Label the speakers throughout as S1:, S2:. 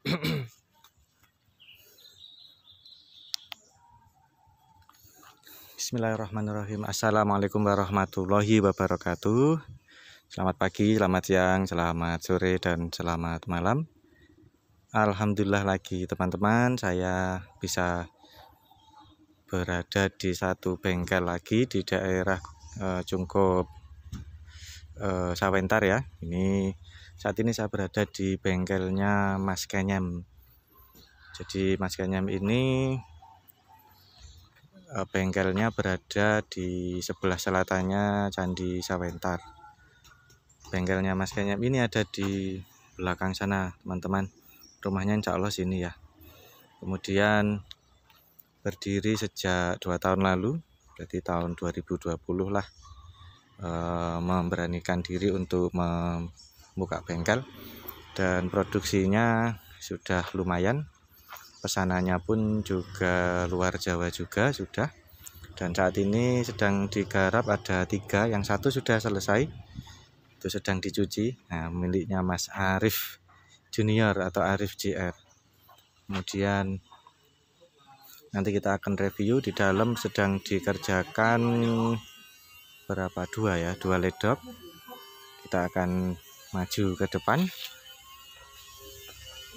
S1: Bismillahirrahmanirrahim. Assalamualaikum warahmatullahi wabarakatuh. Selamat pagi, selamat siang, selamat sore, dan selamat malam. Alhamdulillah lagi teman-teman, saya bisa berada di satu bengkel lagi di daerah Cungkup Sawentar ya. Saat ini saya berada di bengkelnya Mas Kenyam. Jadi Mas Kenyam ini bengkelnya berada di sebelah selatannya Candi Sawentar. Bengkelnya Mas Kenyam ini ada di belakang sana teman-teman. Rumahnya insya Allah sini ya. Kemudian berdiri sejak 2 tahun lalu, berarti tahun 2020 lah, memberanikan diri untuk membuka bengkel. Dan produksinya sudah lumayan, pesanannya pun juga luar Jawa juga sudah. Dan saat ini sedang digarap ada 3, yang satu sudah selesai, itu sedang dicuci. Nah, miliknya Mas Arif Junior atau Arif JR. Kemudian nanti kita akan review. Di dalam sedang dikerjakan berapa, 2 ledok. Kita akan maju ke depan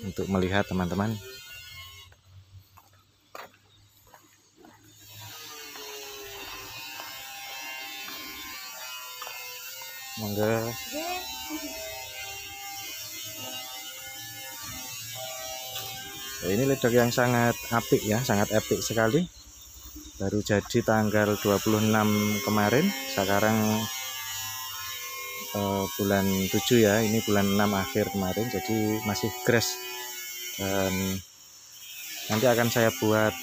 S1: untuk melihat teman-teman. Monggo. Ini ledok yang sangat apik ya, sangat epic sekali. Baru jadi tanggal 26 kemarin. Sekarang bulan 7 ya, ini bulan 6 akhir kemarin, jadi masih fresh. Dan nanti akan saya buat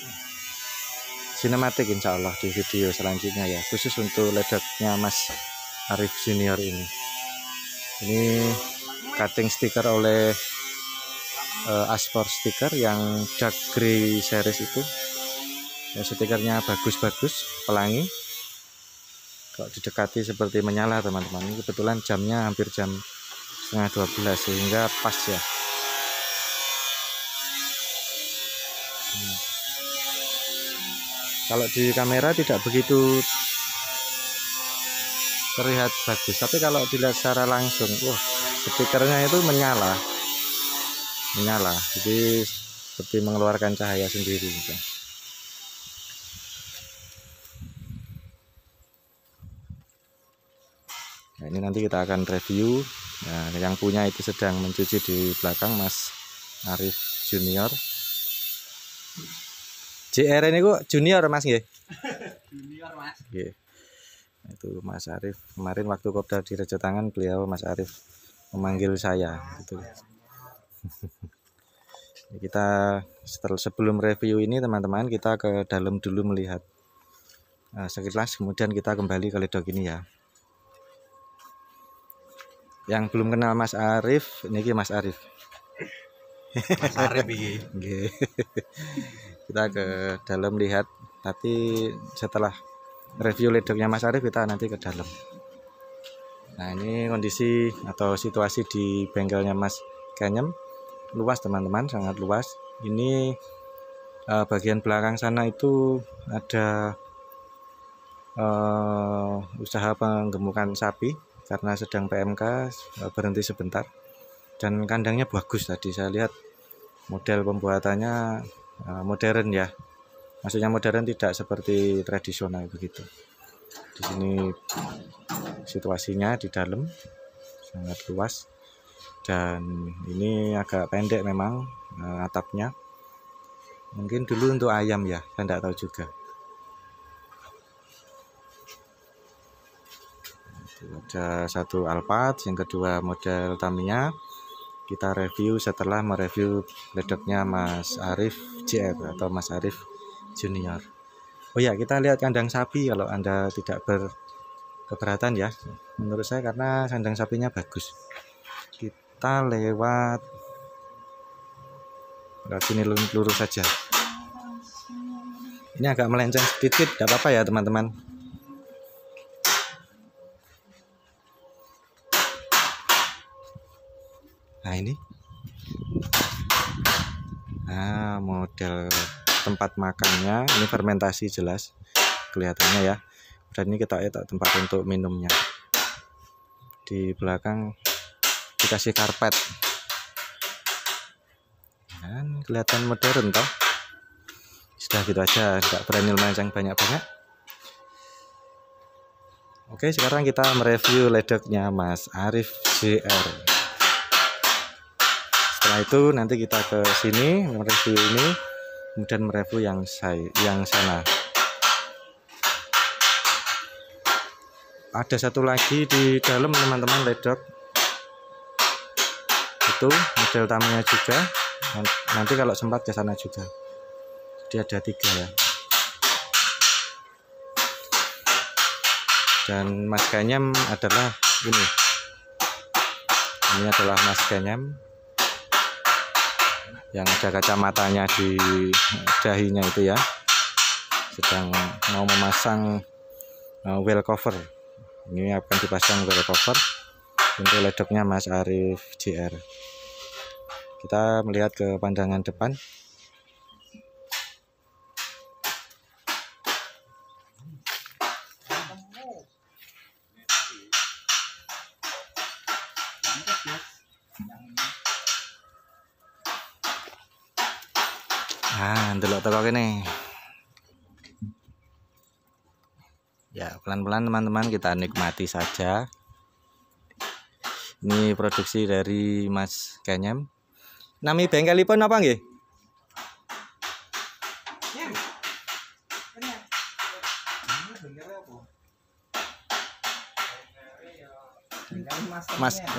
S1: sinematik insya Allah di video selanjutnya ya, khusus untuk ledoknya Mas Arif Junior ini. Ini cutting stiker oleh Aspor stiker yang dark grey series itu ya, stikernya bagus-bagus, pelangi. Kalau didekati seperti menyala teman-teman. Ini kebetulan jamnya hampir jam 11:30 sehingga pas ya. Kalau di kamera tidak begitu terlihat bagus, tapi kalau dilihat secara langsung, stikernya itu menyala, jadi seperti mengeluarkan cahaya sendiri gitu. Nah, ini nanti kita akan review. Nah, yang punya itu sedang mencuci di belakang, Mas Arif Junior. JR ini kok junior Mas nggih? Junior Mas. Nggih. Itu Mas Arif. Kemarin waktu kopdar di Rejotangan, beliau Mas Arif memanggil saya gitu. Kita sebelum review ini teman-teman, kita ke dalam dulu melihat sekilas, kemudian kita kembali ke ledok ini ya. Yang belum kenal Mas Arif, ini Mas Arif. Mas Arif ini. Kita ke dalam lihat, tapi setelah review ledoknya Mas Arif kita nanti ke dalam. Nah, ini kondisi atau situasi di bengkelnya Mas Kenyam. Luas teman-teman, sangat luas. Ini bagian belakang sana itu ada usaha penggemukan sapi karena sedang PMK, berhenti sebentar. Dan kandangnya bagus tadi saya lihat, model pembuatannya modern ya. Maksudnya modern, tidak seperti tradisional begitu. Di sini situasinya di dalam sangat luas. Dan ini agak pendek memang atapnya. Mungkin dulu untuk ayam ya, saya tidak tahu juga. Ada satu Alphard, yang kedua model Tamiya. Kita review setelah mereview ledoknya Mas Arif JR atau Mas Arif Junior. Oh ya, kita lihat kandang sapi kalau Anda tidak berkeberatan ya. Menurut saya karena kandang sapinya bagus. Kita lewat sini lurus saja. Ini agak melenceng sedikit, tidak apa-apa ya teman-teman. Nah, ini Nah, model tempat makannya ini fermentasi jelas kelihatannya ya. Dan ini kita tempat untuk minumnya. Di belakang dikasih karpet. Dan kelihatan modern toh. Sudah gitu aja, nggak berani melenceng banyak-banyak. Oke, sekarang kita mereview ledoknya Mas Arif JR. Setelah itu nanti kita ke sini mereview ini, kemudian mereview yang sana. Ada satu lagi di dalam teman-teman ledok. Itu model tamunya juga. Nanti kalau sempat ke sana juga. Jadi ada 3 ya. Dan Mas Ganyam adalah ini. Ini adalah Mas Ganyam yang ada kacamatanya di dahinya itu ya. Sedang mau memasang wheel cover. Ini akan dipasang wheel cover untuk ledoknya Mas Arif JR. Kita melihat ke pandangan depan. Ndelok teko kene. Ya, pelan-pelan teman-teman kita nikmati saja. Ini produksi dari Mas Ganyam. Nami bengkelipun apa nggih?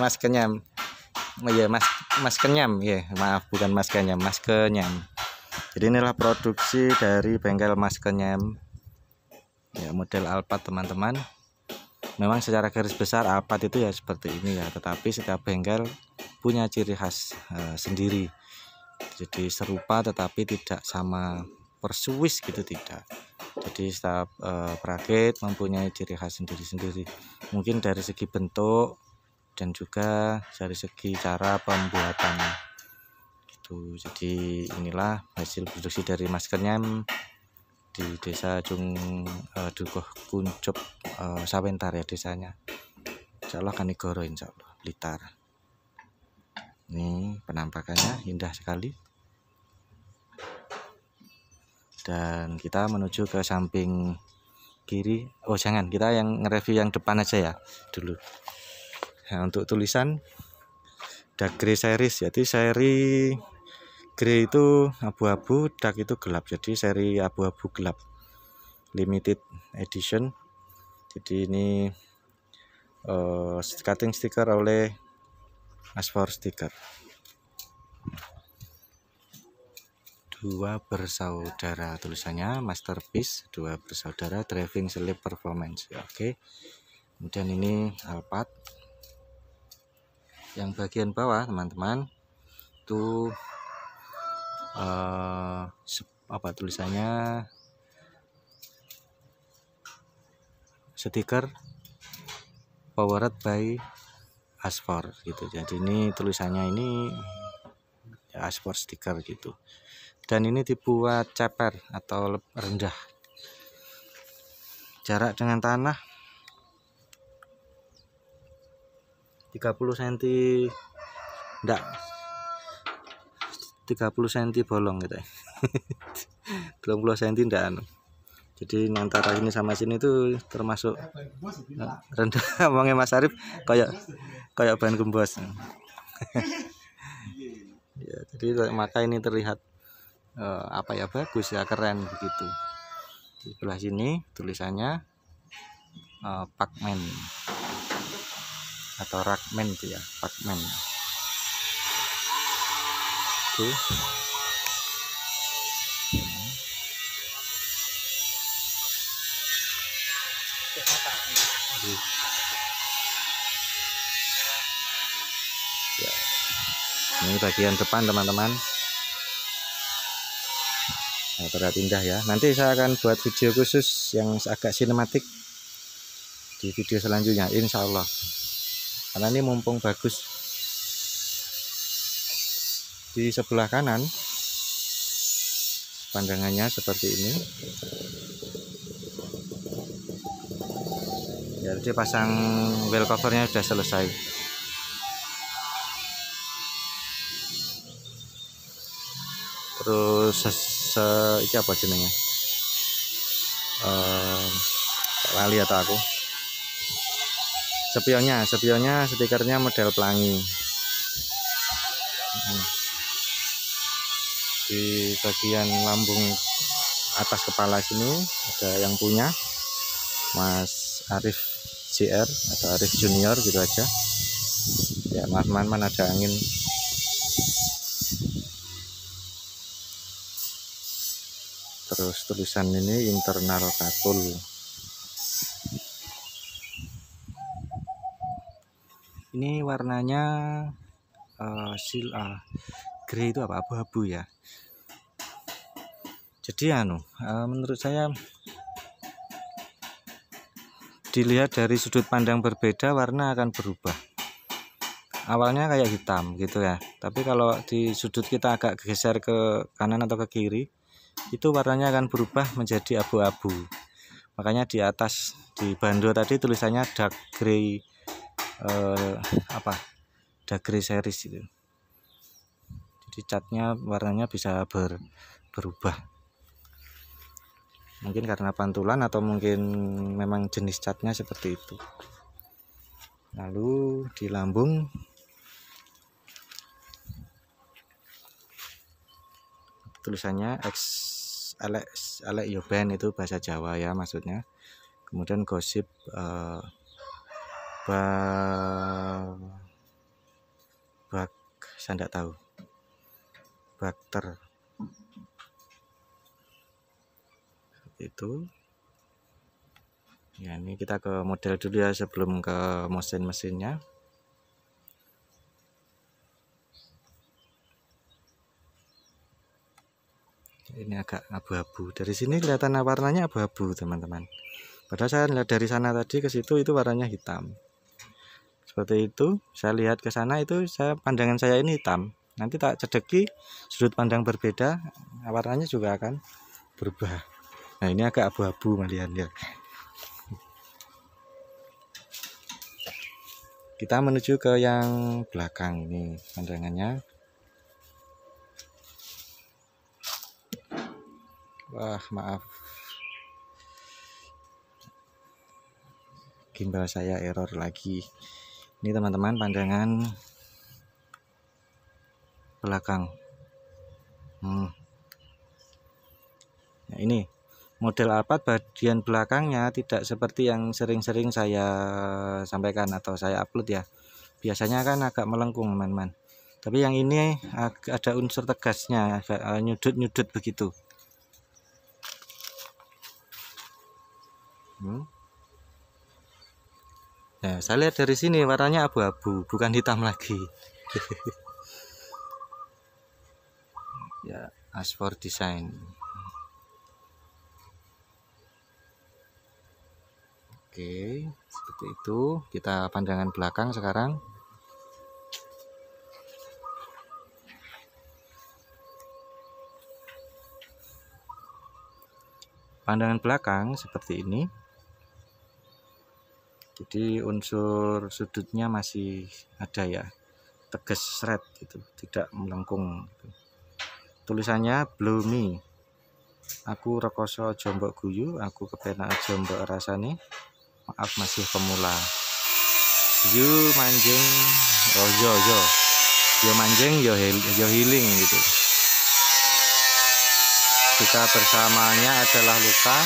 S1: Mas Ganyam. Oh iya, Mas Kenyam ya, maaf bukan Mas Ganyam, Mas Kenyam. Jadi inilah produksi dari bengkel Mas Kenyam. Ya, model Alphard teman-teman. Memang secara garis besar Alphard itu ya seperti ini ya, tetapi setiap bengkel punya ciri khas sendiri. Jadi serupa tetapi tidak sama persis gitu, tidak. Jadi setiap perakit mempunyai ciri khas sendiri-sendiri. Mungkin dari segi bentuk dan juga dari segi cara pembuatannya gitu. Jadi inilah hasil produksi dari Mas Kenyam di desa Dukuh Kuncup Sawentar ya desanya. Insyaallah Kanigoro, insyaallah Blitar. Ini penampakannya indah sekali. Dan kita menuju ke samping kiri. Oh jangan, kita yang nge-review yang depan aja ya dulu. Nah, untuk tulisan ada grey series, jadi seri grey itu abu-abu, dark itu gelap, jadi seri abu-abu gelap limited edition. Jadi ini cutting sticker oleh Asfor Sticker. 2 bersaudara tulisannya, masterpiece 2 bersaudara, driving sleep performance. Oke. Kemudian ini Alphard. Yang bagian bawah teman-teman itu apa tulisannya, stiker powered by Asfor gitu. Jadi ini tulisannya ini ya, Asfor Sticker gitu. Dan ini dibuat ceper atau rendah. Jarak dengan tanah 30 cm, enggak 30 cm bolong gitu ya. 20 cm enggak. Jadi antara ini sama sini tuh termasuk rendah. Ngomongnya Mas Arif kayak ban gembos. Ya, jadi maka ini terlihat apa ya, bagus ya, keren begitu. Di sebelah sini tulisannya Pacman atau Rackman itu ya, Pacman. Oke. Ya. Ini bagian depan teman-teman. Nah, terlihat indah ya. Nanti saya akan buat video khusus yang agak sinematik di video selanjutnya, insya Allah. Karena ini mumpung bagus. Di sebelah kanan pandangannya seperti ini. Jadi pasang wheel covernya sudah selesai. Terus iki apa jenenge? Lali atau aku. Spionnya stikernya model pelangi. Di bagian lambung atas kepala sini ada yang punya Mas Arif JR atau Arif Junior gitu aja ya. Maaf man ada angin. Terus tulisan ini internal katul. Ini warnanya grey itu apa, abu-abu ya. Jadi menurut saya dilihat dari sudut pandang berbeda warna akan berubah. Awalnya kayak hitam gitu ya, tapi kalau di sudut kita agak geser ke kanan atau ke kiri, itu warnanya akan berubah menjadi abu-abu. Makanya di atas di bando tadi tulisannya dark grey dark grey series itu. Jadi catnya warnanya bisa berubah. Mungkin karena pantulan atau mungkin memang jenis catnya seperti itu. Lalu di lambung tulisannya Elek Yoben, itu bahasa Jawa ya maksudnya. Kemudian gosip saya tidak tahu, bakter itu ya. Ini kita ke model dulu ya sebelum ke mesinnya. Ini agak abu-abu, dari sini kelihatan warnanya abu-abu teman-teman, padahal saya lihat dari sana tadi ke situ itu warnanya hitam. Seperti itu, saya lihat ke sana itu pandangan saya ini hitam. Nanti tak cedeki sudut pandang berbeda, warnanya juga akan berubah. Nah, ini agak abu-abu malian ya. Kita menuju ke yang belakang ini pandangannya. Wah, maaf. Gimbal saya error lagi. Ini teman-teman pandangan belakang. Nah, ini model Alphard bagian belakangnya tidak seperti yang sering-sering saya sampaikan atau saya upload ya. Biasanya kan agak melengkung teman-teman. Tapi yang ini ada unsur tegasnya, agak nyudut-nyudut begitu. Nah, saya lihat dari sini warnanya abu-abu, bukan hitam lagi. Ya, As4 Design. Oke, seperti itu. Kita pandangan belakang sekarang. Pandangan belakang seperti ini. Jadi unsur sudutnya masih ada ya, tegas seret gitu, tidak melengkung gitu. Tulisannya Blow Me, aku rekoso jombok guyu, aku kepenak jombok rasane, maaf masih pemula. Yo manjing, oh yo manjing yo healing gitu. Jika bersamanya adalah luka,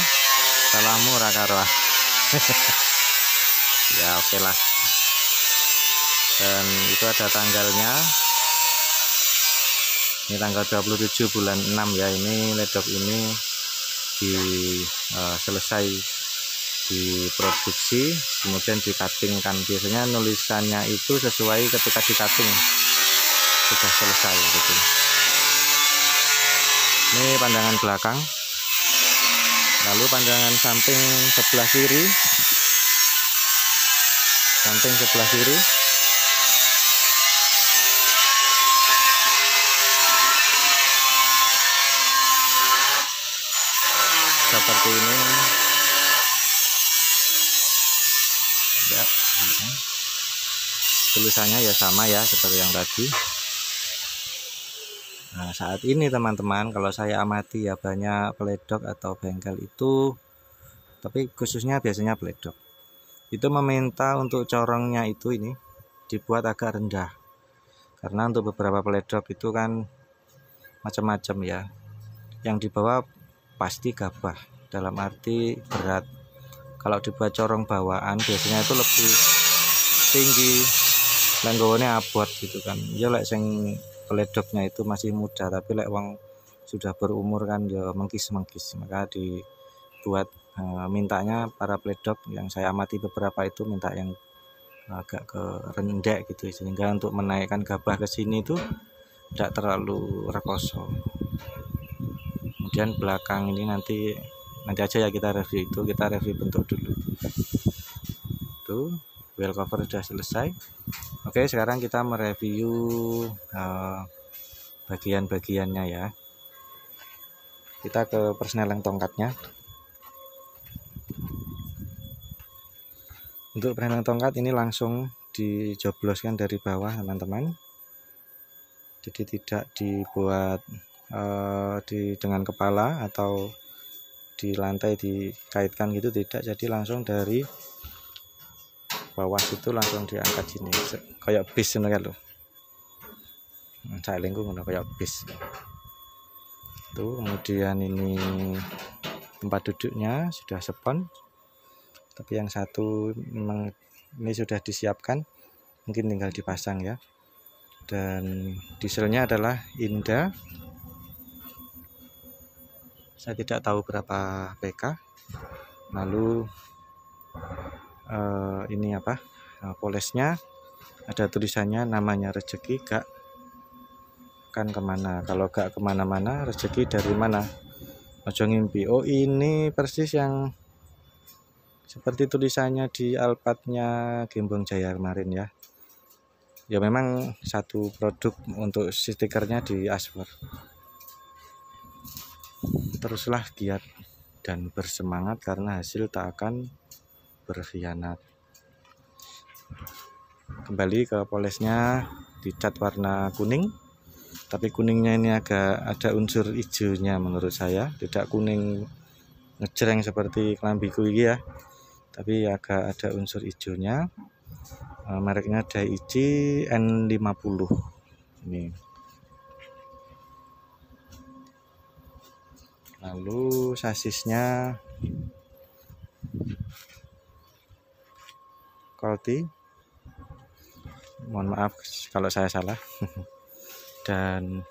S1: salahmu raka-raka. Ya oke lah. Dan itu ada tanggalnya. Ini tanggal 27 bulan 6 ya. Ini ledok ini selesai diproduksi, kemudian dikatingkan. Biasanya nulisannya itu sesuai ketika dikating sudah selesai gitu. Ini pandangan belakang. Lalu pandangan samping sebelah kiri. Samping sebelah kiri. seperti ini ya. Tulisannya ya sama ya seperti yang tadi. Nah, saat ini teman-teman, kalau saya amati ya banyak peledok atau bengkel itu, tapi khususnya biasanya peledok itu meminta untuk corongnya itu ini dibuat agak rendah, karena untuk beberapa peledok itu kan macam-macam ya. Yang dibawa pasti gabah, dalam arti berat. Kalau dibuat corong bawaan biasanya itu lebih tinggi, langgawannya abot gitu kan. Ya lek sing peledoknya itu masih muda, tapi lek wong sudah berumur kan ya mengkis-mengkis, maka dibuat mintanya para peledok yang saya amati beberapa itu minta yang agak ke rendek gitu, sehingga untuk menaikkan gabah ke sini itu tidak terlalu rekoso. Kemudian belakang ini nanti aja ya kita review itu, kita review bentuk dulu. Tuh, wheel cover sudah selesai. Oke, sekarang kita mereview bagian-bagiannya ya. Kita ke persneling tongkatnya. Untuk persneling tongkat ini langsung dijobloskan dari bawah teman-teman, jadi tidak dibuat dengan kepala atau di lantai dikaitkan gitu, tidak. Jadi langsung dari bawah itu langsung diangkat sini kayak bis ini kan loh. Saya lingkung kayak bis tuh. Kemudian ini tempat duduknya sudah spon, tapi yang satu memang ini sudah disiapkan, mungkin tinggal dipasang ya. Dan dieselnya adalah Inda, saya tidak tahu berapa PK. Lalu ini apa, polesnya ada tulisannya, namanya rezeki gak kan kemana. Kalau gak kemana-mana, rezeki dari mana, ojo ngimpi. Oh, ini persis yang seperti tulisannya di Alphardnya Gembong Jaya kemarin ya. Ya memang satu produk untuk stikernya di Asper. Teruslah giat dan bersemangat, karena hasil tak akan berkhianat. Kembali ke polesnya, dicat warna kuning, tapi kuningnya ini agak ada unsur hijaunya menurut saya, tidak kuning ngejreng seperti kelambiku ini ya, tapi agak ada unsur hijaunya. Mereknya Daichi N50 ini. Lalu sasisnya Colty, mohon maaf kalau saya salah. Dan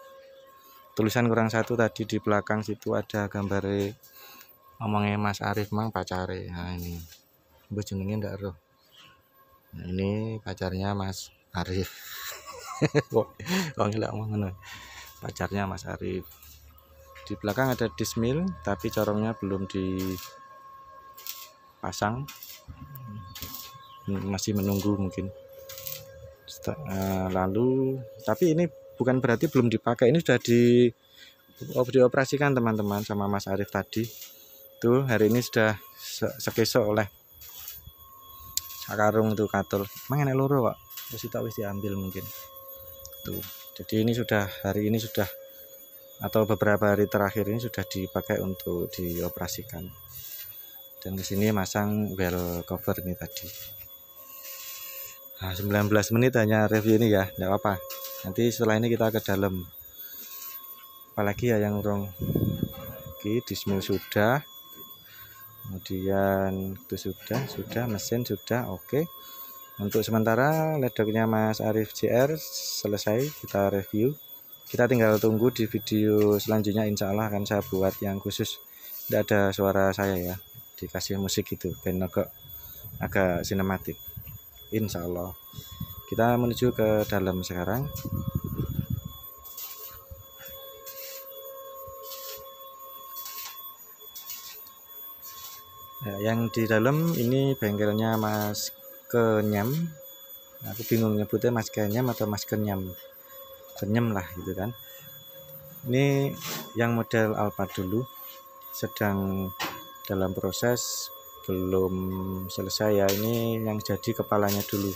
S1: tulisan kurang satu tadi di belakang situ ada gambar ngomongnya Mas Arif mang pacare. Nah ini jenenge ndak roh. Nah, ini pacarnya Mas Arif. Kok nggak ngono. Pacarnya Mas Arif. Di belakang ada dismil, tapi corongnya belum dipasang, masih menunggu mungkin. Lalu tapi ini bukan berarti belum dipakai, ini sudah dioperasikan teman-teman sama Mas Arif tadi. Tuh hari ini sudah sekesok oleh sakarung itu katul. Mang enek loro kok. Wis diambil mungkin. Tuh. Jadi ini sudah hari ini sudah, atau beberapa hari terakhir ini sudah dipakai untuk dioperasikan. Dan di sini masang wheel cover ini tadi. Nah, 19 menit hanya review ini ya, enggak apa-apa. Nanti setelah ini kita ke dalam. Apalagi ya yang urung. Oke, dismil sudah. Kemudian itu sudah, mesin sudah, oke. Untuk sementara ledoknya Mas Arif JR selesai kita review. Kita tinggal tunggu di video selanjutnya, insya Allah akan saya buat yang khusus, tidak ada suara saya ya, dikasih musik itu ben agak sinematik. Insya Allah. Kita menuju ke dalam sekarang. Ya, yang di dalam ini bengkelnya Mas Kenyam. Aku bingung nyebutnya Mas Kenyam atau Mas Kenyam. Kenyam lah gitu kan. Ini yang model Alphard dulu, sedang dalam proses, belum selesai ya. Ini yang jadi kepalanya dulu,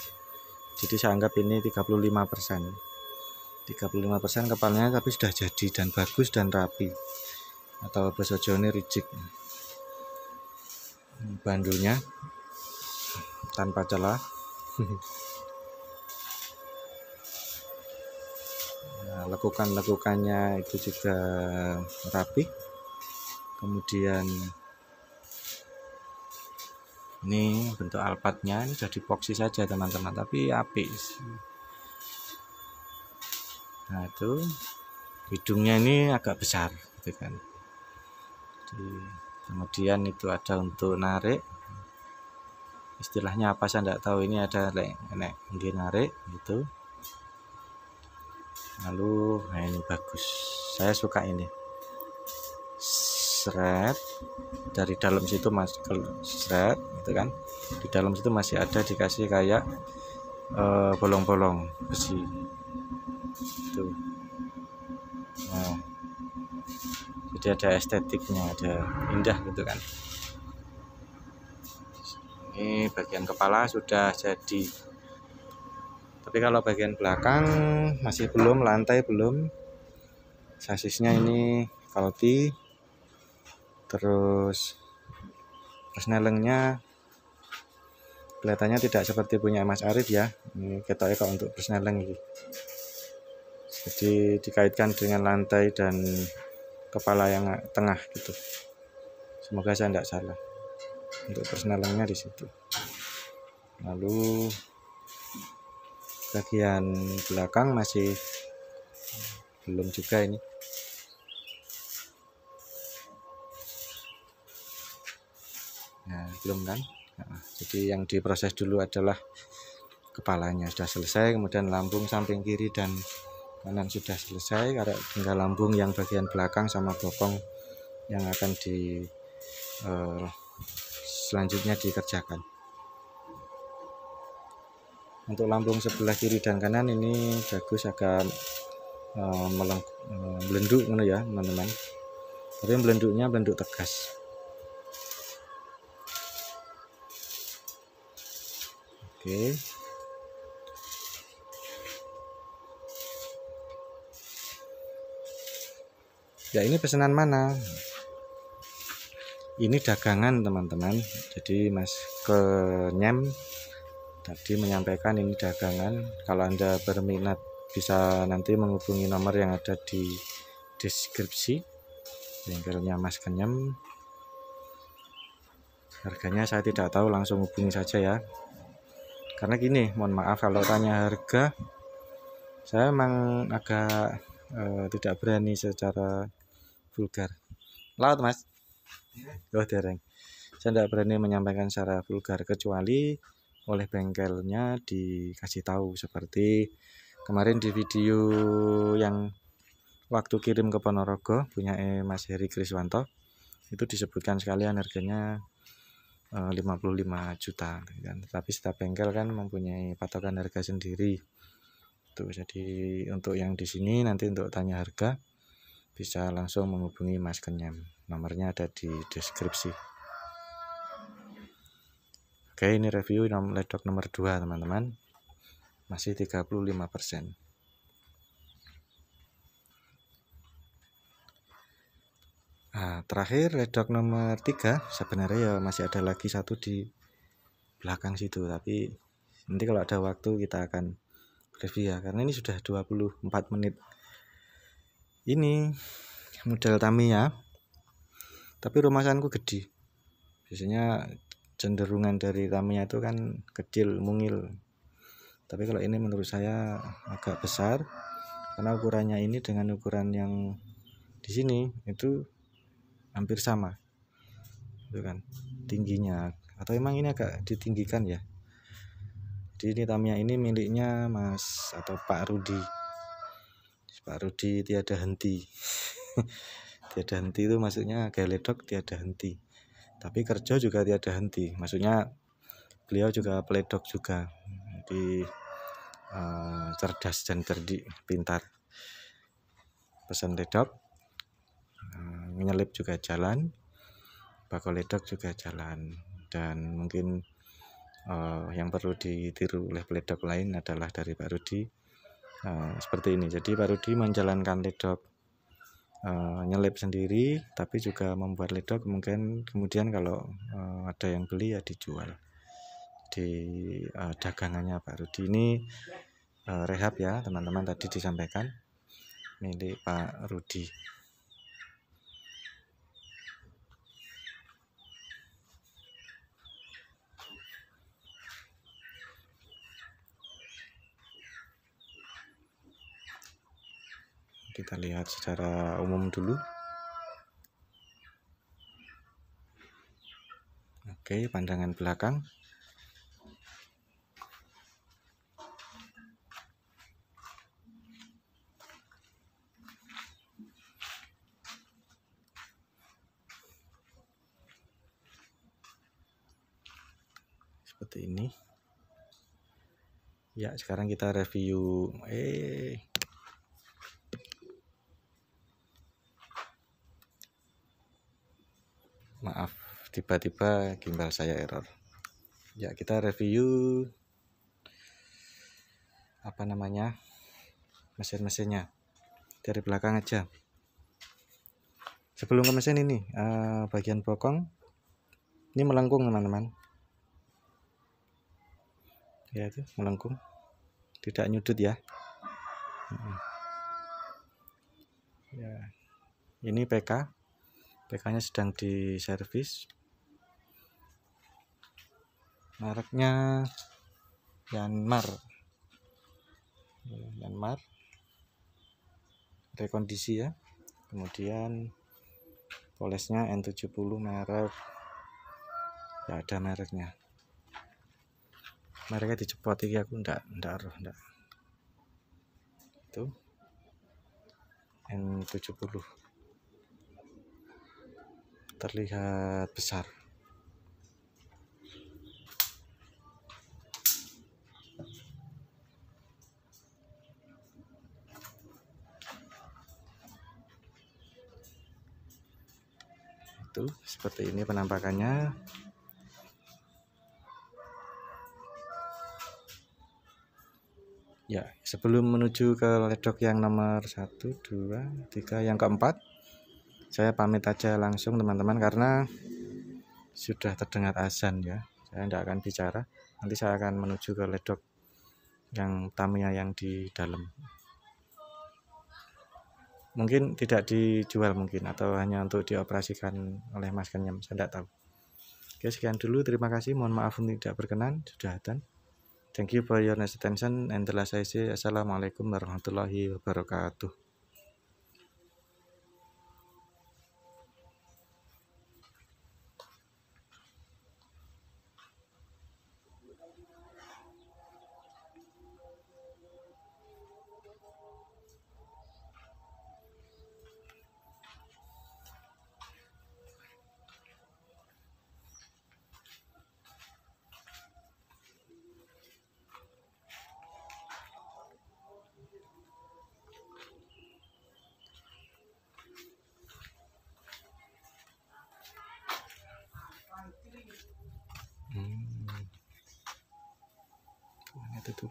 S1: jadi saya anggap ini 35%. 35% kepalanya tapi sudah jadi dan bagus dan rapi, atau bahasa Jawa rijik. Bandulnya tanpa celah. Nah, lekukannya itu juga rapi. Kemudian ini bentuk alpatnya, ini sudah dipoksi saja teman-teman, tapi apik. Nah itu hidungnya ini agak besar gitu kan. Kemudian itu ada untuk narik, istilahnya apa saya tidak tahu, ini ada narik gitu. Lalu nah ini bagus, saya suka ini seret dari dalam situ, mas seret gitu kan, di dalam situ masih ada dikasih kayak bolong-bolong besi itu. Nah, jadi ada estetiknya, ada indah gitu kan. Ini bagian kepala sudah jadi, tapi kalau bagian belakang masih belum, lantai belum. Sasisnya ini kalti, terus persnelengnya kelihatannya tidak seperti punya Mas Arif ya. Ini ketoknya kok untuk persneleng ini. Jadi dikaitkan dengan lantai dan kepala yang tengah gitu. Semoga saya tidak salah. Untuk persnelengnya di situ. Lalu bagian belakang masih belum juga ini. Nah, belum kan? Nah, jadi yang diproses dulu adalah kepalanya sudah selesai, kemudian lambung samping kiri dan kanan sudah selesai, karena tinggal lambung yang bagian belakang sama bokong yang akan selanjutnya dikerjakan. Untuk lambung sebelah kiri dan kanan ini bagus, agak melenduk ya teman-teman, tapi melenduknya melenduk tegas. Oke. Ya ini pesanan mana? Ini dagangan teman-teman. Jadi Mas Kenyem tadi menyampaikan ini dagangan. Kalau Anda berminat bisa nanti menghubungi nomor yang ada di deskripsi, bengkelnya Mas Kenyem. Harganya saya tidak tahu, langsung hubungi saja ya. Karena gini, mohon maaf kalau tanya harga, saya memang agak tidak berani secara vulgar. Laut Mas? Oh dereng. Saya tidak berani menyampaikan secara vulgar, kecuali oleh bengkelnya dikasih tahu. Seperti kemarin di video yang waktu kirim ke Ponorogo punya Mas Heri Kriswanto, itu disebutkan sekalian harganya 55 juta kan. Tapi setiap bengkel kan mempunyai patokan harga sendiri. Tuh, jadi untuk yang di sini nanti untuk tanya harga bisa langsung menghubungi Mas Kenyam. Nomornya ada di deskripsi. Oke, ini review ledok nomor 2 teman-teman. Masih 35%. Nah, terakhir ledok nomor 3, sebenarnya ya masih ada lagi satu di belakang situ, tapi nanti kalau ada waktu kita akan review ya, karena ini sudah 24 menit. Ini model Tamiya, tapi rumasanku gede. Biasanya cenderungan dari Tamiya itu kan kecil, mungil. Tapi kalau ini menurut saya agak besar, karena ukurannya ini dengan ukuran yang di sini itu hampir sama, itu kan tingginya. Atau emang ini agak ditinggikan ya. Jadi ini Tamiya ini miliknya Mas atau Pak Rudi. Pak Rudi tiada henti. Tiada henti itu maksudnya geledok tiada henti, tapi kerja juga tiada henti, maksudnya beliau juga peledok juga. Jadi cerdas dan cerdik, pintar, pesan ledok, menyelip juga jalan, bakoledok juga jalan. Dan mungkin yang perlu ditiru oleh peledok lain adalah dari Pak Rudi seperti ini. Jadi Pak Rudi menjalankan ledok nyelip sendiri, tapi juga membuat ledok, mungkin kemudian kalau ada yang beli ya dijual di dagangannya Pak Rudi. Ini rehab ya teman-teman, tadi disampaikan milik Pak Rudi. Kita lihat secara umum dulu. Oke, pandangan belakang. Seperti ini. Ya, sekarang kita review. Maaf, tiba-tiba gimbal saya error. Ya, kita review mesin-mesinnya dari belakang aja. Sebelum ke mesin ini, bagian bokong ini melengkung teman-teman. Ya, itu melengkung, tidak nyudut ya. Ya, ini PK-nya sedang diservis. Mereknya Yanmar, rekondisi ya. Kemudian polesnya N70 merek, ya ada mereknya dicepot iki aku ndak itu N70 terlihat besar. Itu seperti ini penampakannya. Ya, sebelum menuju ke ledok yang nomor 1, 2, 3, yang keempat, saya pamit aja langsung teman-teman, karena sudah terdengar azan ya. Saya tidak akan bicara, nanti saya akan menuju ke ledok yang Tamiya yang di dalam. Mungkin tidak dijual mungkin, atau hanya untuk dioperasikan oleh Mas Kenyam, saya tidak tahu. Oke, sekian dulu, terima kasih, mohon maaf untuk tidak berkenan, sudah adzan. Thank you for your nice attention, and telah saya say assalamualaikum warahmatullahi wabarakatuh. Itu tuh